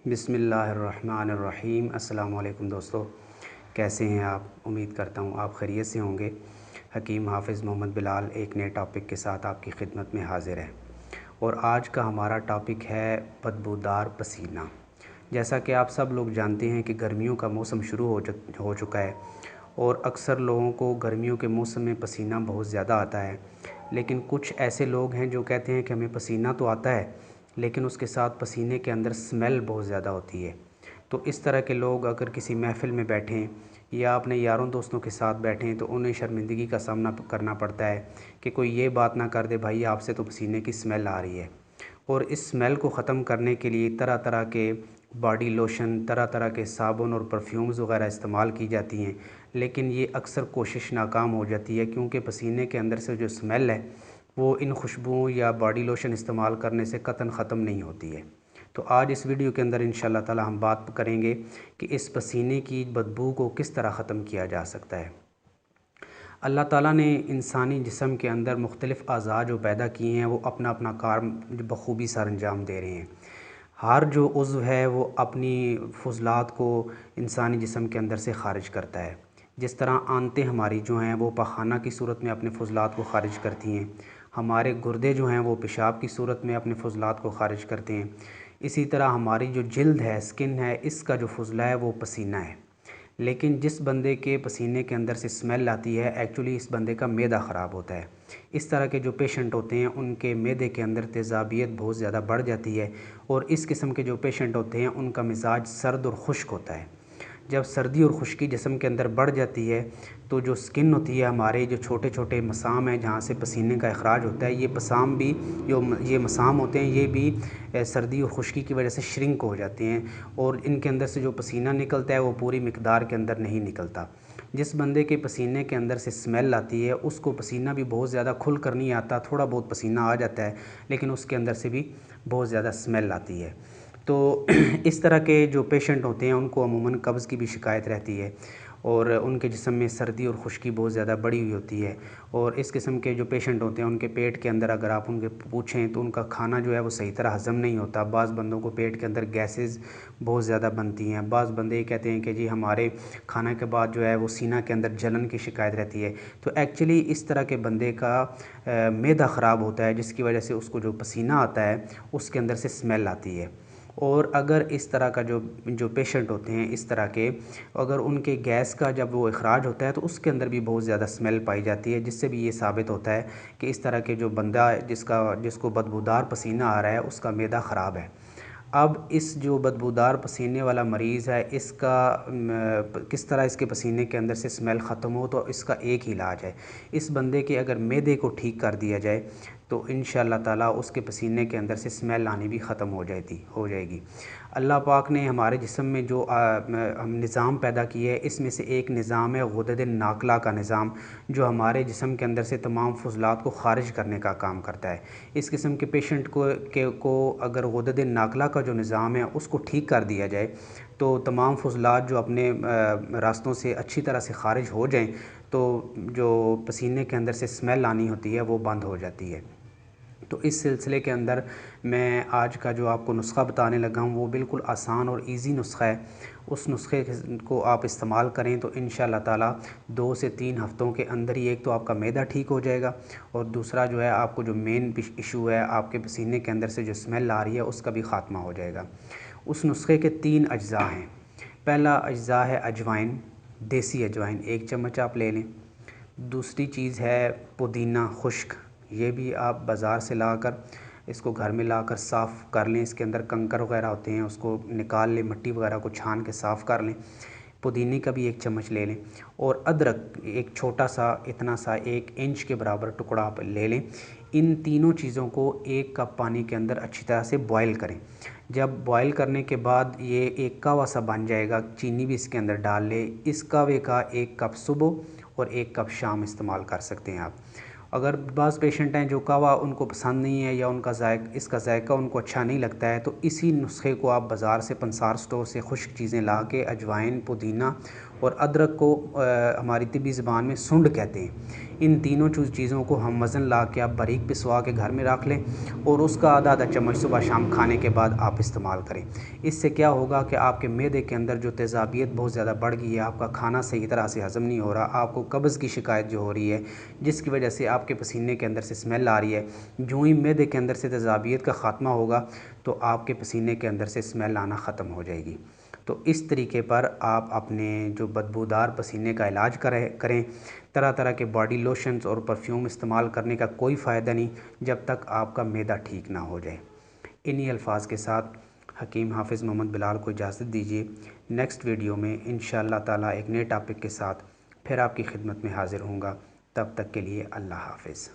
بسم اللہ الرحمن الرحیم۔ السلام علیکم دوستو، کیسے ہیں آپ؟ امید کرتا ہوں آپ خیریت سے ہوں گے۔ حکیم حافظ محمد بلال ایک نئے ٹاپک کے ساتھ آپ کی خدمت میں حاضر ہے، اور آج کا ہمارا ٹاپک ہے بدبودار پسینہ۔ جیسا کہ آپ سب لوگ جانتے ہیں کہ گرمیوں کا موسم شروع ہو چکا ہے، اور اکثر لوگوں کو گرمیوں کے موسم میں پسینہ بہت زیادہ آتا ہے، لیکن کچھ ایسے لوگ ہیں جو کہتے ہیں کہ ہمیں پسینہ تو آتا ہے لیکن اس کے ساتھ پسینے کے اندر سمیل بہت زیادہ ہوتی ہے۔ تو اس طرح کے لوگ اگر کسی محفل میں بیٹھیں یا اپنے یاروں دوستوں کے ساتھ بیٹھیں تو انہیں شرمندگی کا سامنا کرنا پڑتا ہے کہ کوئی یہ بات نہ کر دے بھائی آپ سے تو پسینے کی سمیل آ رہی ہے۔ اور اس سمیل کو ختم کرنے کے لیے طرح طرح کے باڈی لوشن، طرح طرح کے صابن اور پرفیومز وغیرہ استعمال کی جاتی ہیں، لیکن یہ اکثر کوشش ناکام ہو جاتی ہے، کیونکہ پسینے کے اندر سے جو سمیل ہے وہ ان خوشبوؤں یا باڈی لوشن استعمال کرنے سے قطعاً ختم نہیں ہوتی ہے۔ تو آج اس ویڈیو کے اندر انشاءاللہ تعالی ہم بات کریں گے کہ اس پسینے کی بدبو کو کس طرح ختم کیا جا سکتا ہے۔ اللہ تعالیٰ نے انسانی جسم کے اندر مختلف اعضاء جو پیدا کیے ہیں وہ اپنا اپنا کام بخوبی سر انجام دے رہے ہیں۔ ہر جو عضو ہے وہ اپنی فضلات کو انسانی جسم کے اندر سے خارج کرتا ہے۔ جس طرح آنتیں ہماری جو ہیں وہ پخانہ کی صورت میں اپنے فضلات کو خارج کرتی ہیں، ہمارے گردے جو ہیں وہ پیشاب کی صورت میں اپنے فضلات کو خارج کرتے ہیں، اسی طرح ہماری جو جلد ہے، سکن ہے، اس کا جو فضلہ ہے وہ پسینہ ہے۔ لیکن جس بندے کے پسینے کے اندر سے سمیل آتی ہے ایکچولی اس بندے کا معدہ خراب ہوتا ہے۔ اس طرح کے جو پیشنٹ ہوتے ہیں ان کے معدے کے اندر تیزابیت بہت زیادہ بڑھ جاتی ہے، اور اس قسم کے جو پیشنٹ ہوتے ہیں ان کا مزاج سرد اور خشک ہوتا ہے۔ جب سردی اور خشکی جسم کے اندر بڑھ جاتی ہے تو جو سکن ہوتی ہے، ہمارے جو چھوٹے چھوٹے مسام ہیں جہاں سے پسینے کا اخراج ہوتا ہے، یہ مسام ہوتے ہیں، یہ بھی سردی اور خشکی کی وجہ سے شرنک ہو جاتے ہیں، اور ان کے اندر سے جو پسینہ نکلتا ہے وہ پوری مقدار کے اندر نہیں نکلتا۔ جس بندے کے پسینے کے اندر سے سمیل آتی ہے اس کو پسینہ بھی بہت زیادہ کھل کر نہیں آتا، تھوڑا بہت پسینہ آ جاتا ہے لیکن اس کے اندر سے بھی بہت زیادہ سمیل آتی ہے۔ تو اس طرح کے جو پیشنٹ ہوتے ہیں ان کو عموماً قبض کی بھی شکایت رہتی ہے، اور ان کے جسم میں سردی اور خشکی بہت زیادہ بڑھی ہوئی ہوتی ہے، اور اس قسم کے جو پیشنٹ ہوتے ہیں ان کے پیٹ کے اندر اگر آپ ان کے پوچھیں تو ان کا کھانا جو ہے وہ صحیح طرح ہضم نہیں ہوتا۔ بعض بندوں کو پیٹ کے اندر گیسز بہت زیادہ بنتی ہیں، بعض بندے یہ کہتے ہیں کہ جی ہمارے کھانا کے بعد جو ہے وہ سینہ کے اندر جلن کی شکایت رہتی ہے۔ تو ایکچولی اس طرح کے بندے کا معدہ خراب ہوتا ہے، جس کی وجہ سے اس کو جو پسینہ آتا ہے اس کے اندر سے سمیل آتی ہے۔ اور اگر اس طرح کا جو پیشنٹ ہوتے ہیں اس طرح کے، اگر ان کے گیس کا جب وہ اخراج ہوتا ہے تو اس کے اندر بھی بہت زیادہ سمیل پائی جاتی ہے، جس سے بھی یہ ثابت ہوتا ہے کہ اس طرح کے جو بندہ جس کو بدبودار پسینہ آ رہا ہے اس کا معدہ خراب ہے۔ اب اس جو بدبودار پسینے والا مریض ہے اس کا کس طرح اس کے پسینے کے اندر سے سمیل ختم ہو، تو اس کا ایک ہی علاج ہے۔ اس بندے کے اگر معدے کو ٹھیک کر دیا جائے تو انشاءاللہ تعالیٰ اس کے پسینے کے اندر سے سمیل آنی بھی ختم ہو جائے گی۔ اللہ پاک نے ہمارے جسم میں جو نظام پیدا کیا ہے اس میں سے ایک نظام ہے غدد ناقلہ کا نظام، جو ہمارے جسم کے اندر سے تمام فضلات کو خارج کرنے کا کام کرتا ہے۔ اس قسم کے پیشنٹ کو اگر غدد ناقلہ کا جو نظام ہے اس کو ٹھیک کر دیا جائے تو تمام فضلات جو اپنے راستوں سے اچھی طرح سے خارج ہو جائیں تو جو پسینے کے اندر سے سمیل آنی ہوتی ہے وہ بند ہو جاتی ہے۔ تو اس سلسلے کے اندر میں آج کا جو آپ کو نسخہ بتانے لگا ہوں وہ بالکل آسان اور ایزی نسخہ ہے۔ اس نسخے کو آپ استعمال کریں تو انشاءاللہ تعالیٰ 2 سے 3 ہفتوں کے اندر ہی ایک تو آپ کا معدہ ٹھیک ہو جائے گا، اور دوسرا جو ہے آپ کو جو مین ایشو ہے آپ کے پسینے کے اندر سے جو سمیل آ رہی ہے اس کا بھی خاتمہ ہو جائے گا۔ اس نسخے کے 3 اجزاء ہیں۔ پہلا اجزاء ہے اجوائن، دیسی اجوائن 1 چمچ آپ لے لیں۔ دوسری چیز ہے پودینہ خشک، یہ بھی آپ بازار سے لا کر اس کو گھر میں لا کر صاف کر لیں، اس کے اندر کنکر وغیرہ ہوتے ہیں اس کو نکال لیں، مٹی وغیرہ کو چھان کے صاف کر لیں۔ پودینے کا بھی 1 چمچ لے لیں، اور ادرک ایک چھوٹا سا اتنا سا 1 انچ کے برابر ٹکڑا آپ لے لیں۔ ان تینوں چیزوں کو 1 کپ پانی کے اندر اچھی طرح سے بوائل کریں۔ جب بوائل کرنے کے بعد یہ ایک کہوہ سا بن جائے گا، چینی بھی اس کے اندر ڈال لیں۔ اس کہوے کا 1 کپ صبح اور 1 کپ شام استعمال کر سکتے ہیں آپ۔ اگر بعض پیشنٹ ہیں جو کہوہ ان کو پسند نہیں ہے یا اس کا ذائقہ ان کو اچھا نہیں لگتا ہے، تو اسی نسخے کو آپ بازار سے پنسار سٹور سے خشک چیزیں لا کے اجوائن، پودینہ اور ادرک کو ہماری طبی زبان میں سنڈ کہتے ہیں۔ ان تینوں چیزوں کو ہم وزن لا کے آپ باریک پسوا کے گھر میں رکھ لیں اور اس کا آدھا چمچ صبح شام کھانے کے بعد آپ استعمال کریں۔ اس سے کیا ہوگا کہ آپ کے معدے کے اندر جو تیزابیت بہت زیادہ بڑھ گئی ہے، آپ کا کھانا صحیح طرح سے ہضم نہیں ہو رہا، آپ کو قبض کی شکایت جو ہو رہی ہے جس کی وجہ سے آپ کے پسینے کے اندر سے اسمیل آ رہی ہے، جو ہی معدے کے اندر سے تیزابیت کا خاتمہ ہوگا تو آپ کے پسینے کے اندر سے اسمیل آنا ختم ہو جائے گی۔ تو اس طریقے پر آپ اپنے جو بدبودار پسینے کا علاج کریں۔ طرح طرح کے باڈی لوشنز اور پرفیوم استعمال کرنے کا کوئی فائدہ نہیں جب تک آپ کا معدہ ٹھیک نہ ہو جائے۔ انہی الفاظ کے ساتھ حکیم حافظ محمد بلال کو اجازت دیجیے۔ نیکسٹ ویڈیو میں انشاءاللہ تعالیٰ ایک نئے ٹاپک کے ساتھ پھر آپ کی خدمت میں حاضر ہوں گا۔ تب تک کے لیے اللہ حافظ۔